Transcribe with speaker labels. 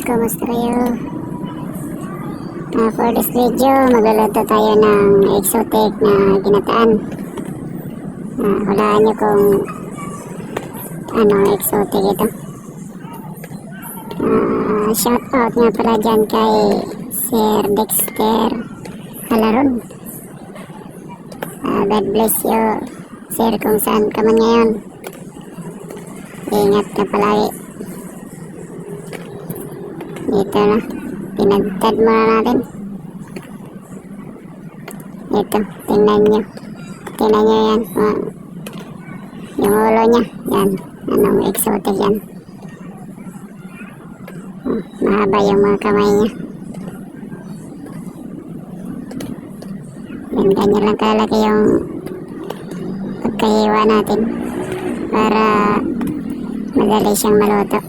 Speaker 1: Kamusta kayo? For this video, magluluto tayo ng exotic na ginataan. Hulaan nyo kung anong exotic ito. Shout out nga pala dyan kay Sir Dexter Halaron. God bless you, Sir, kung saan ka man ngayon. Ingat ka palagi. Dito na, pinagtad muna natin. Ito, tingnan nyo yan, yung ulo nya yan, anong exotic yan. Mahaba yung mga kamay nya yan, ganyan lang kalaki yung pagkahiwa natin para madali siyang maluto.